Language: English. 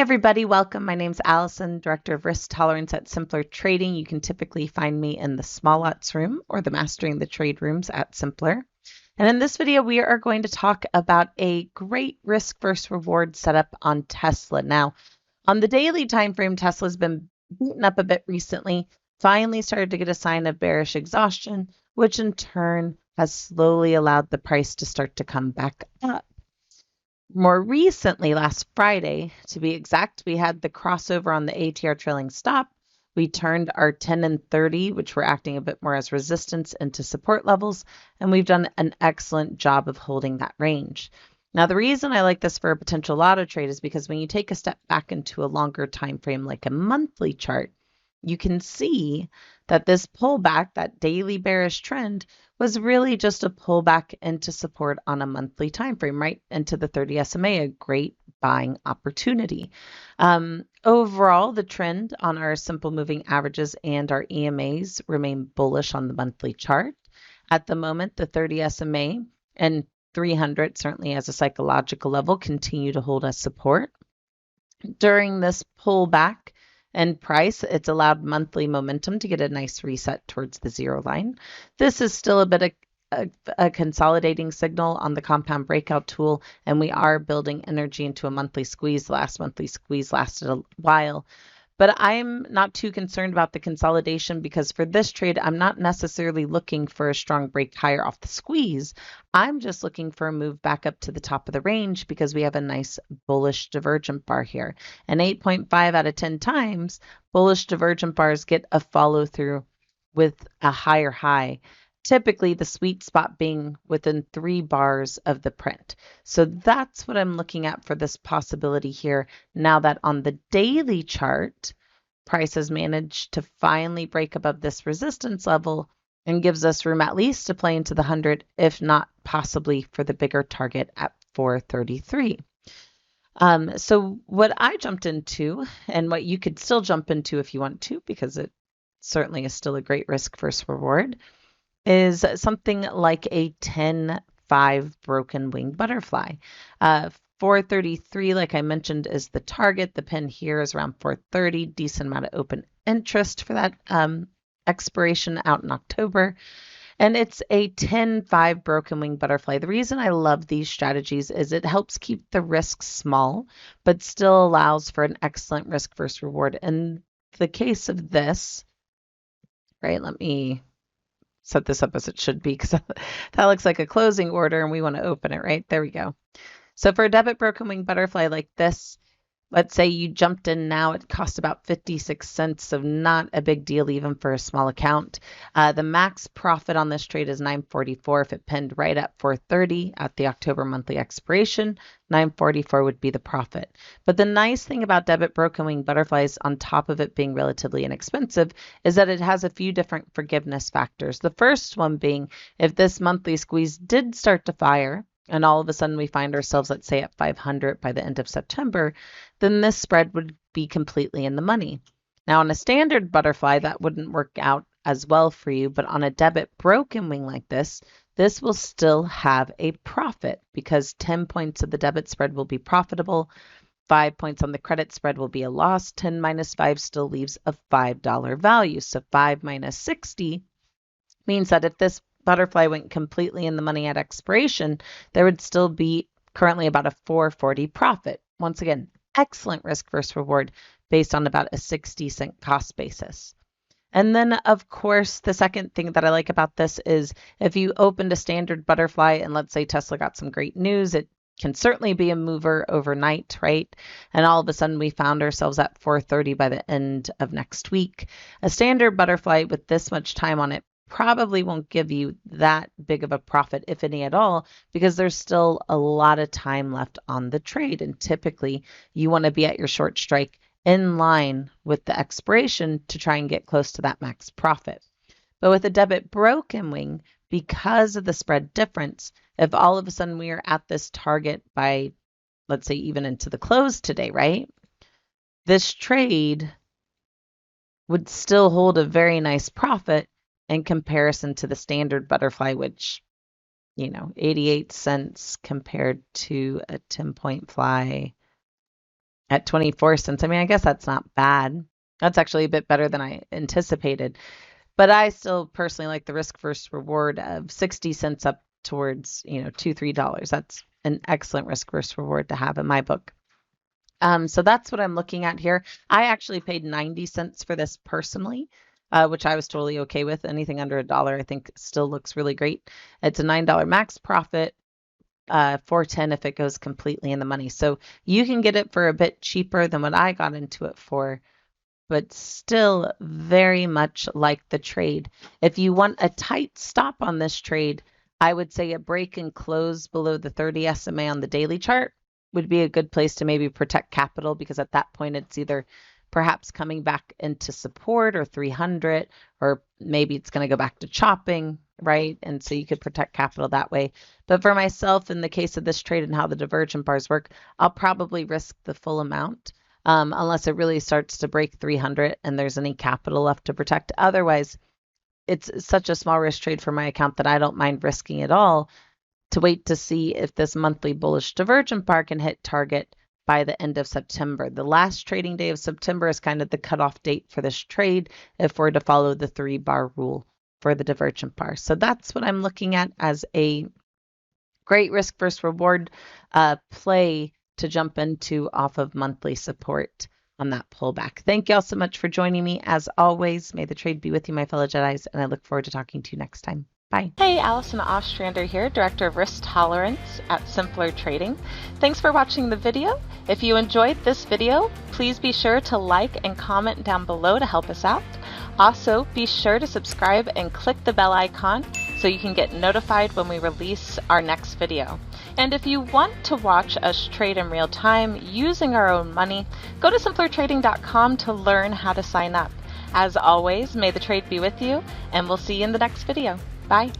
everybody, welcome. My name's Allison, Director of Risk Tolerance at Simpler Trading. You can typically find me in the Small Lots room or the Mastering the Trade rooms at Simpler. And in this video, we are going to talk about a great risk versus reward setup on Tesla. Now, on the daily time frame, Tesla's been beaten up a bit recently, finally started to get a sign of bearish exhaustion, which in turn has slowly allowed the price to start to come back up. More recently, last Friday, to be exact, we had the crossover on the ATR Trailing Stop. We turned our 10 and 30, which were acting a bit more as resistance, into support levels, and we've done an excellent job of holding that range. Now, the reason I like this for a potential auto trade is because when you take a step back into a longer time frame, like a monthly chart, you can see that this pullback, that daily bearish trend, was really just a pullback into support on a monthly time frame, right into the 30 SMA, a great buying opportunity. Overall, the trend on our simple moving averages and our EMAs remain bullish on the monthly chart. At the moment, the 30 SMA and 300, certainly as a psychological level, continue to hold as support. During this pullback and price, it's allowed monthly momentum to get a nice reset towards the zero line. This is still a bit of a consolidating signal on the Compound Breakout Tool, and we are building energy into a monthly squeeze. The last monthly squeeze lasted a while, but I'm not too concerned about the consolidation because for this trade, I'm not necessarily looking for a strong break higher off the squeeze. I'm just looking for a move back up to the top of the range because we have a nice bullish divergent bar here. And 8.5 out of 10 times, bullish divergent bars get a follow through with a higher high. Typically, the sweet spot being within 3 bars of the print. So that's what I'm looking at for this possibility here. Now that on the daily chart, price has managed to finally break above this resistance level and gives us room at least to play into the 100, if not possibly for the bigger target at 433. So what I jumped into, and what you could still jump into if you want to, because it certainly is still a great risk versus reward, is something like a 10-5 broken wing butterfly. 433, like I mentioned, is the target. The pin here is around 430, decent amount of open interest for that expiration out in October. And it's a 10-5 broken wing butterfly. The reason I love these strategies is it helps keep the risk small, but still allows for an excellent risk versus reward. In the case of this, right, let me set this up as it should be because that looks like a closing order and we want to open it, right? There we go. So for a debit broken wing butterfly like this, let's say you jumped in now, it cost about 56 cents, so not a big deal even for a small account. The max profit on this trade is $9.44 if it pinned right at 430 at the October monthly expiration. $9.44 would be the profit. But the nice thing about debit broken wing butterflies, on top of it being relatively inexpensive, is that it has a few different forgiveness factors. The first one being if this monthly squeeze did start to fire, and all of a sudden we find ourselves, let's say, at 500 by the end of September, then this spread would be completely in the money. Now, on a standard butterfly, that wouldn't work out as well for you, but on a debit broken wing like this will still have a profit because 10 points of the debit spread will be profitable, 5 points on the credit spread will be a loss, 10 minus 5 still leaves a $5 value. So 5 minus 60 means that if this butterfly went completely in the money at expiration, there would still be currently about a 440 profit. Once again, excellent risk versus reward based on about a 60-cent cost basis. And then, of course, the second thing that I like about this is if you opened a standard butterfly and let's say Tesla got some great news, it can certainly be a mover overnight, right? And all of a sudden we found ourselves at 430 by the end of next week. A standard butterfly with this much time on it probably won't give you that big of a profit, if any at all, because there's still a lot of time left on the trade. And typically you want to be at your short strike in line with the expiration to try and get close to that max profit. But with a debit broken wing, because of the spread difference, if all of a sudden we are at this target by, let's say, even into the close today, right? This trade would still hold a very nice profit in comparison to the standard butterfly, which, 88 cents compared to a 10-point fly at 24 cents. I mean, I guess that's not bad. That's actually a bit better than I anticipated. But I still personally like the risk versus reward of 60 cents up towards, $2, $3. That's an excellent risk versus reward to have in my book. So that's what I'm looking at here. I actually paid 90 cents for this personally, which I was totally okay with. Anything under $1, I think still looks really great. It's a $9 max profit, $4.10 if it goes completely in the money. So you can get it for a bit cheaper than what I got into it for, but still very much like the trade. If you want a tight stop on this trade, I would say a break and close below the 30 SMA on the daily chart would be a good place to maybe protect capital, because at that point it's either perhaps coming back into support or 300, or maybe it's going to go back to chopping, right? And so you could protect capital that way. But for myself, in the case of this trade and how the divergent bars work, I'll probably risk the full amount unless it really starts to break 300 and there's any capital left to protect. Otherwise, it's such a small risk trade for my account that I don't mind risking it all to wait to see if this monthly bullish divergent bar can hit target by the end of September. The last trading day of September is kind of the cutoff date for this trade if we're to follow the 3-bar rule for the divergent bar. So that's what I'm looking at as a great risk versus reward play to jump into off of monthly support on that pullback. Thank you all so much for joining me. As always, may the trade be with you, my fellow Jedis, and I look forward to talking to you next time. Bye. Hey, Allison Ostrander here, Director of Risk Tolerance at Simpler Trading. Thanks for watching the video. If you enjoyed this video, please be sure to like and comment down below to help us out. Also, be sure to subscribe and click the bell icon so you can get notified when we release our next video. And if you want to watch us trade in real time using our own money, go to simplertrading.com to learn how to sign up. As always, may the trade be with you, and we'll see you in the next video. Bye.